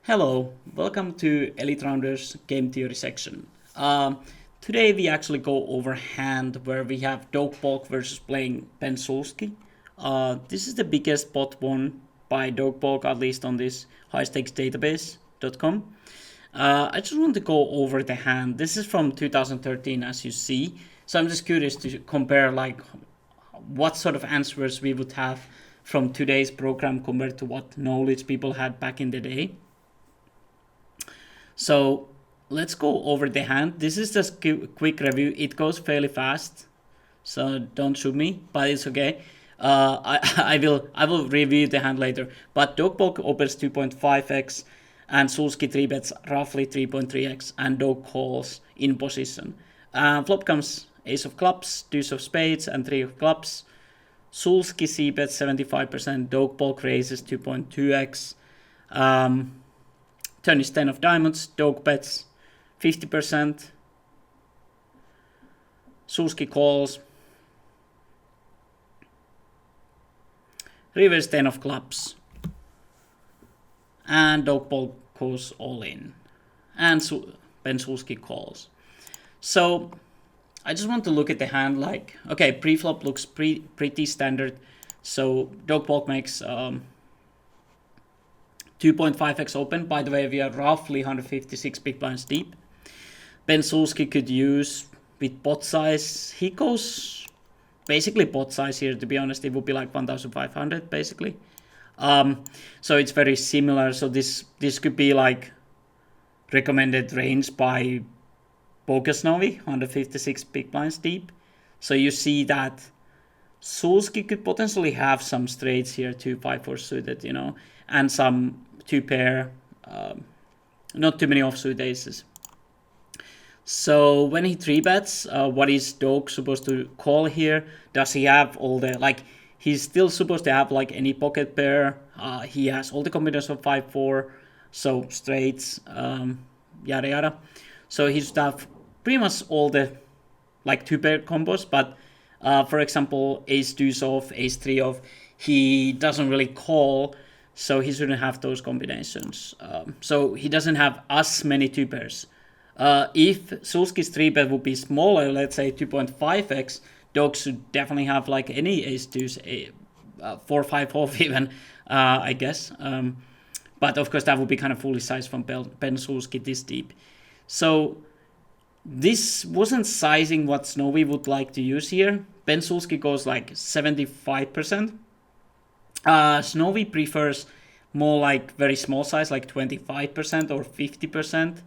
Hello, welcome to Elite Rounders Game Theory section. Today we actually go over hand where we have Doug Polk versus playing Ben Sulsky. This is the biggest pot won by Doug Polk, at least on this highstakesdatabase.com. I just want to go over the hand. This is from 2013, as you see. So I'm just curious to compare like what sort of answers we would have from today's program compared to what knowledge people had back in the day. So let's go over the hand. This is just a quick review. It goes fairly fast, so don't shoot me, but it's okay. I will review the hand later. But Doug Polk opens 2.5x and Sulsky 3-bets roughly 3.3x and Doug calls in position. Flop comes ace of clubs, deuce of spades and 3 of clubs. Sulsky c-bets 75%, Doug Polk raises 2.2x. Turn is 10 of diamonds, Doug bets 50%. Sulsky calls. River is 10 of clubs. And Doug Polk goes all in. And Ben Sulsky calls. So I just want to look at the hand like, okay, preflop looks pretty standard. So Doug Polk makes 2.5x open. By the way, we are roughly 156 big blinds deep. Ben Sulsky could use with pot size. He goes basically pot size here, to be honest. It would be like 1,500 basically. So it's very similar. So this could be like recommended range by PokerSnowy, 156 big blinds deep. So you see that Sulsky could potentially have some straights here, 2-5-4 suited, you know, and some 2-pair, not too many offsuit aces. So when he 3-bets, what is Doug supposed to call here? Does he have all the, like, he's still supposed to have like any pocket pair. He has all the combinations of 5-4, so straights, yada yada. So he should have pretty much all the like 2-pair combos, but for example, ace deuce off, ace 3 off, he doesn't really call, so he shouldn't have those combinations. So he doesn't have as many 2-pairs. If Sulsky's 3-bet would be smaller, let's say 2.5x, Doug should definitely have like any ace deuce, 4-5 off even, I guess. But of course that would be kind of fully sized from Ben Sulsky this deep. So this wasn't sizing what Snowy would like to use here. Ben Sulsky goes like 75%. Snowy prefers more like very small size, like 25% or 50%.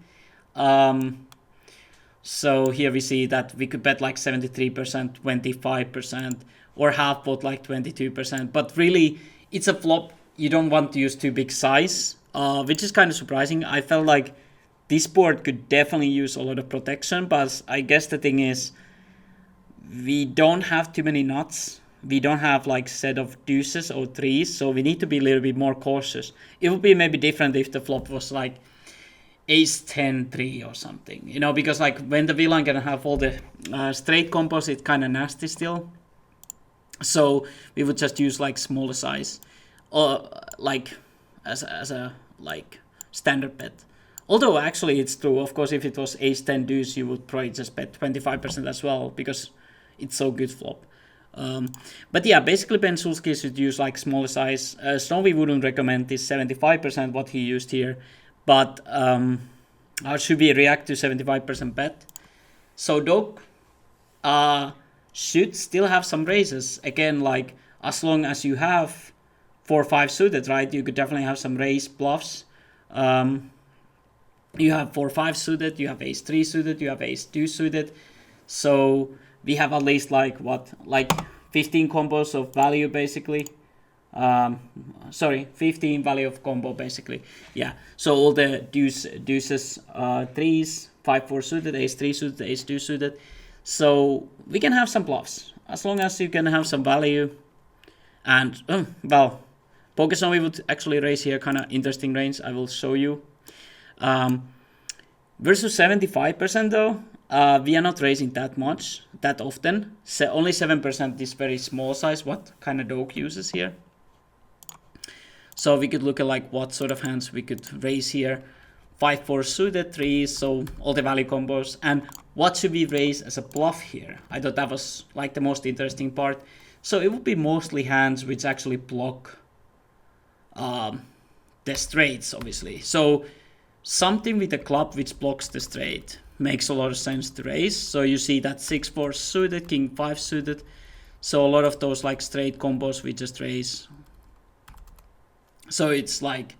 So here we see that we could bet like 73%, 25%, or half pot like 22%. But really, it's a flop. You don't want to use too big size, which is kind of surprising. I felt like this board could definitely use a lot of protection, but I guess the thing is, we don't have too many nuts. We don't have like set of deuces or threes, so we need to be a little bit more cautious. It would be maybe different if the flop was like ace 10 3 or something, you know, because like when the villain gonna have all the straight combos, it's kind of nasty still. So we would just use like smaller size, or like as a like standard bet. Although actually it's true, of course, if it was ace 10 deuce, you would probably just bet 25% as well because it's so good flop. But yeah, basically Ben Sulsky should use like smaller size. Snowy wouldn't recommend this 75% what he used here, but how should we react to 75% bet? So Doug should still have some raises. Again, like as long as you have 4-5 suited, right? You could definitely have some raise bluffs. You have 4-5 suited, you have ace 3 suited, you have ace 2 suited. So we have at least like what, like 15 combos of value basically. 15 value of combo basically. Yeah. So all the deuces, 3s, 5-4 suited, ace 3 suited, ace 2 suited. So we can have some bluffs as long as you can have some value. And well, PokerSnowy would actually raise here, kind of interesting range. I will show you. Versus 75% though, we are not raising that much, that often. So only 7% is very small size, what kind of Doug uses here. So we could look at like what sort of hands we could raise here. 5-4 suited 3, so all the value combos. And what should we raise as a bluff here? I thought that was like the most interesting part. So it would be mostly hands which actually block the straights, obviously. So something with a club which blocks the straight makes a lot of sense to raise. So you see that 6-4 suited, king 5 suited. So a lot of those like straight combos we just raise. So it's like,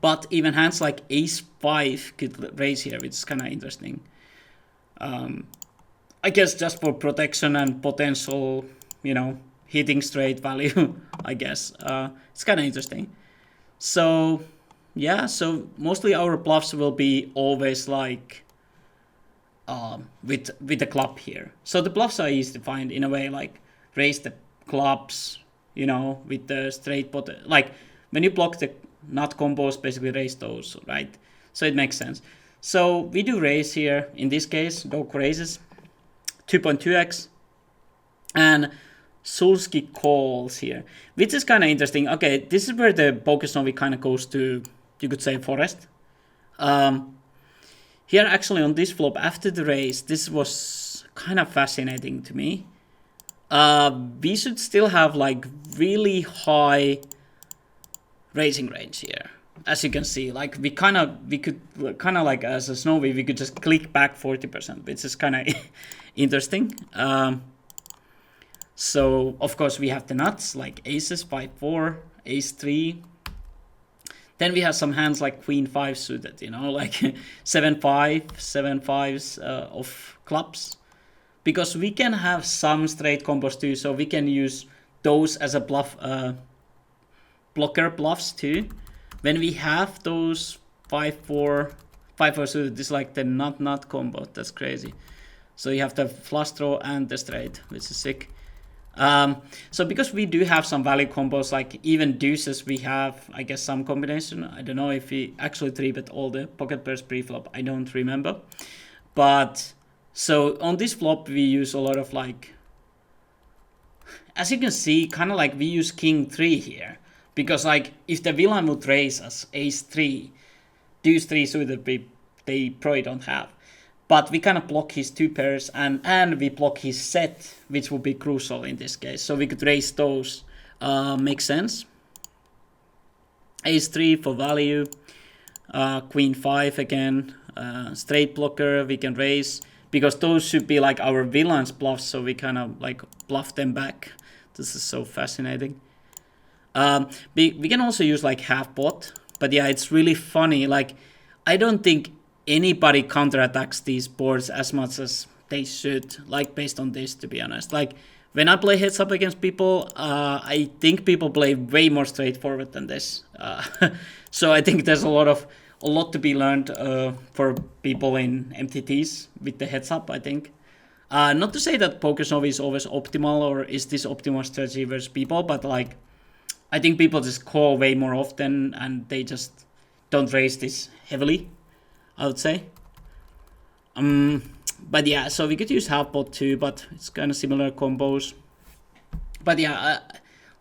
but even hands like ace 5 could raise here, which is kind of interesting. I guess just for protection and potential, you know, hitting straight value, I guess. It's kind of interesting. So yeah, so mostly our bluffs will be always like with the club here. So the bluffs are easy to find in a way, like raise the clubs, you know, with the straight pot. Like when you block the nut combos, basically raise those, right? So it makes sense. So we do raise here. In this case, Doug raises 2.2x. And Sulsky calls here, which is kind of interesting. Okay, this is where the Poker Snowy kind of goes to, you could say, forest. Here, actually, on this flop, after the raise, this was kind of fascinating to me. We should still have, like, really high raising range here. As you can see, like, we could like, as a Snowy, we could just click back 40%, which is kind of interesting. So, of course, we have the nuts, like aces, 5-4, ace 3. Then we have some hands like queen 5 suited, you know, like 7-5, 7-5s of clubs. Because we can have some straight combos too, so we can use those as a bluff, blocker bluffs too. When we have those 5-4 suited, this is like the nut combo, that's crazy. So you have the flush draw and the straight, which is sick. So because we do have some value combos, like even deuces, we have, I guess, some combination. I don't know if we actually 3-bet all the pocket pairs pre-flop. I don't remember. But so on this flop, we use a lot of like, as you can see, kind of like we use king 3 here. Because like if the villain would raise us ace 3, deuce 3 suited, they probably don't have. But we kind of block his 2 pairs and we block his set, which would be crucial in this case. So we could raise those. Makes sense. Ace 3 for value. Queen 5 again. Straight blocker we can raise. Because those should be like our villain's bluffs. So we kind of like bluff them back. This is so fascinating. We can also use like half pot. But yeah, it's really funny. Like, I don't think anybody counterattacks these boards as much as they should, like based on this, to be honest. Like when I play heads up against people, I think people play way more straightforward than this. So I think there's a lot to be learned for people in MTTs with the heads up, I think. Not to say that Poker Snowy is always optimal or is this optimal strategy versus people, but like I think people just call way more often and they just don't raise this heavily, I would say. But yeah, so we could use half pot too, but it's kind of similar combos. But yeah,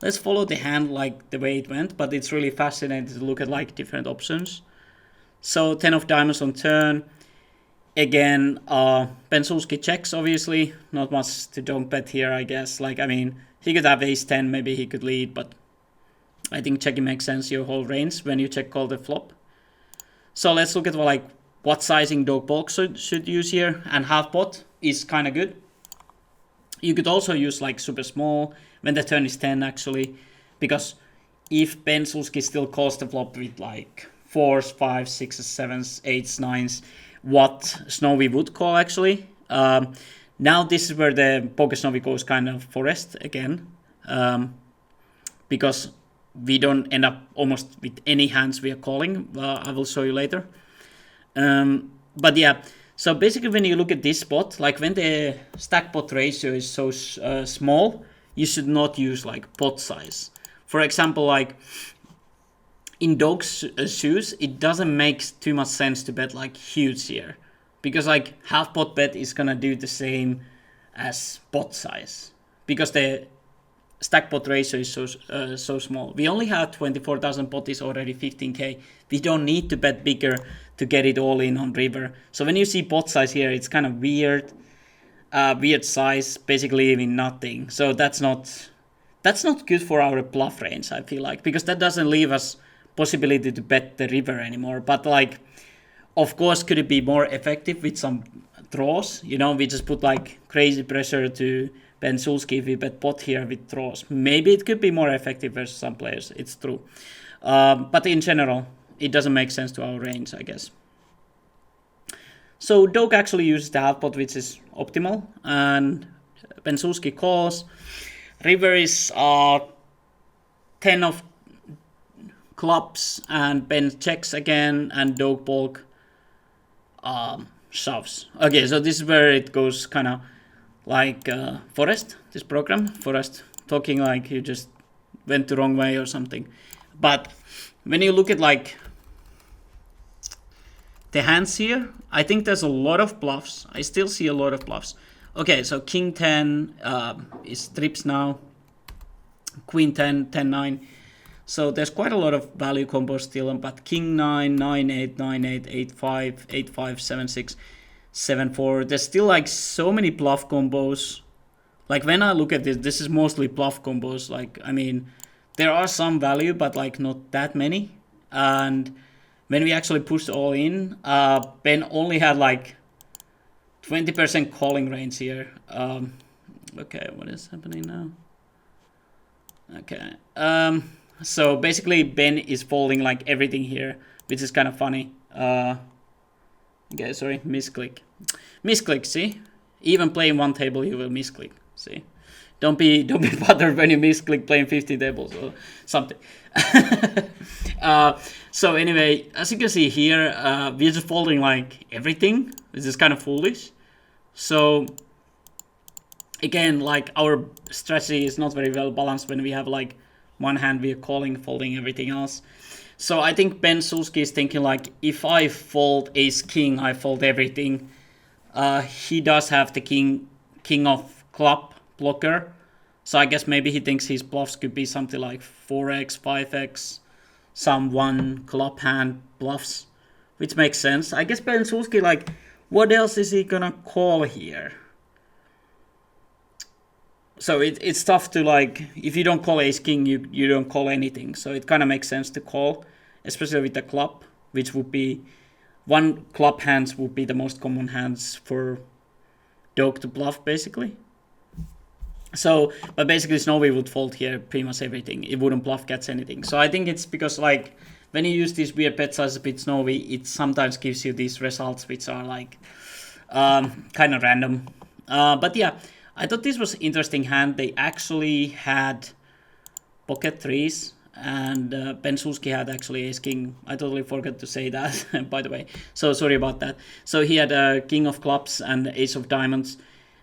let's follow the hand like the way it went, but it's really fascinating to look at like different options. So 10 of diamonds on turn. Again, Ben Sulsky checks, obviously. Not much to don't bet here, I guess. Like, I mean, he could have ace 10, maybe he could lead, but I think checking makes sense, your whole range, when you check call the flop. So let's look at what sizing Doug Polk should use here, and half pot is kind of good. You could also use like super small when the turn is 10 actually, because if Ben Sulsky still calls the flop with like 4s, 5s, 6s, 7s, 8s, 9s, what Snowy would call actually. Now this is where the Poker Snowy goes kind of forest again, because we don't end up almost with any hands we are calling. I will show you later. But yeah, so basically when you look at this spot, like when the stack pot ratio is so small, you should not use like pot size. For example, like in Doug's shoes, it doesn't make too much sense to bet like huge here, because like half pot bet is gonna do the same as pot size, because the stack pot ratio is so small. We only have 24,000 pot is already 15k. We don't need to bet bigger to get it all in on river. So when you see pot size here, it's kind of weird size, basically leaving nothing. So that's not good for our bluff range, I feel like, because that doesn't leave us possibility to bet the river anymore. But like, of course, could it be more effective with some draws? You know, we just put like crazy pressure to Ben Sulsky if we bet pot here with draws. Maybe it could be more effective versus some players, it's true. But in general, it doesn't make sense to our range, I guess. So Doug actually uses the half pot, which is optimal, and Ben Sulsky calls. River is 10 of clubs, and Ben checks again, and Doug Polk shoves. Okay, so this is where it goes kind of like Forest, this program. Forest talking like you just went the wrong way or something. But when you look at like the hands here, I think there's a lot of bluffs. I still see a lot of bluffs. Okay, so King 10 is trips now. Queen 10, 10, 9. So there's quite a lot of value combos still, but King 9, 9, 8, 9, 8, 8, 5, 8, 5, 7, 6, 7, 4. There's still like so many bluff combos. Like when I look at this is mostly bluff combos. Like, I mean, there are some value, but like not that many. And when we actually pushed all in, Ben only had like 20% calling range here. Okay, what is happening now? Okay. So basically Ben is folding like everything here, which is kind of funny. Okay, sorry, misclick. Misclick, see? Even playing one table you will misclick, see? Don't be bothered when you misclick playing 50 tables or something. So anyway, as you can see here, we're just folding like everything, which is kind of foolish. So again, like our strategy is not very well balanced when we have like one hand we are calling, folding everything else. So I think Ben Sulsky is thinking like, if I fold ace king, I fold everything. He does have the king of club blocker. So I guess maybe he thinks his bluffs could be something like 4x, 5x, some one club hand bluffs, which makes sense. I guess Ben Sulsky, like, what else is he gonna call here? So it's tough to like, if you don't call ace king, you don't call anything. So it kind of makes sense to call, especially with the club, which would be, one club hands would be the most common hands for Doug to bluff, basically. So, but basically Snowy would fold here pretty much everything. It wouldn't bluff catch anything. So I think it's because like, when you use these weird bet sizes with Snowy, it sometimes gives you these results which are like, kind of random. But yeah, I thought this was interesting hand. They actually had pocket threes, and Ben Sulsky had actually ace king. I totally forgot to say that, by the way. So sorry about that. So he had a king of clubs and ace of diamonds.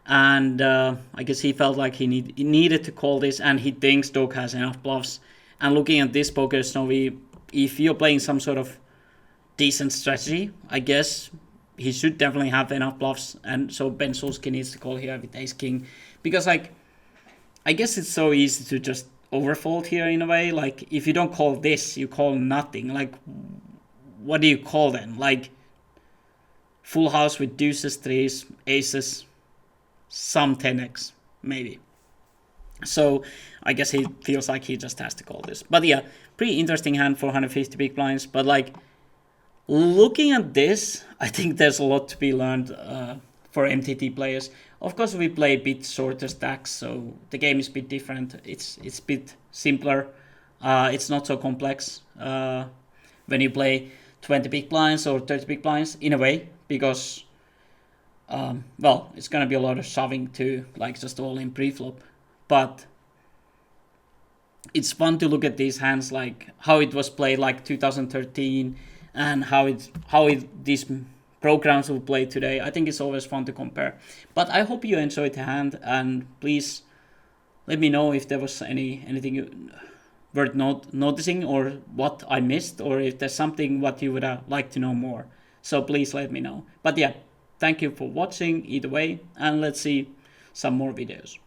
And I guess he felt like he needed to call this, and he thinks Doug has enough bluffs. And looking at this poker, Snowy, if you're playing some sort of decent strategy, I guess he should definitely have enough bluffs. And so Ben Sulsky needs to call here with ace king, because like, I guess it's so easy to just overfold here in a way. Like, if you don't call this, you call nothing. Like, what do you call then? Like, full house with deuces, threes, aces, some 10x, maybe. So I guess he feels like he just has to call this. But yeah, pretty interesting hand for 150 big blinds. But like, looking at this, I think there's a lot to be learned for MTT players. Of course, we play a bit shorter stacks, so the game is a bit different. It's a bit simpler. It's not so complex when you play 20 big blinds or 30 big blinds in a way, because well, it's gonna be a lot of shoving too, like just all in preflop. But it's fun to look at these hands, like how it was played like 2013, and how these programs will play today. I think it's always fun to compare. But I hope you enjoyed the hand, and please let me know if there was anything worth noticing, or what I missed, or if there's something what you would like to know more. So please let me know. But yeah, thank you for watching either way, and let's see some more videos.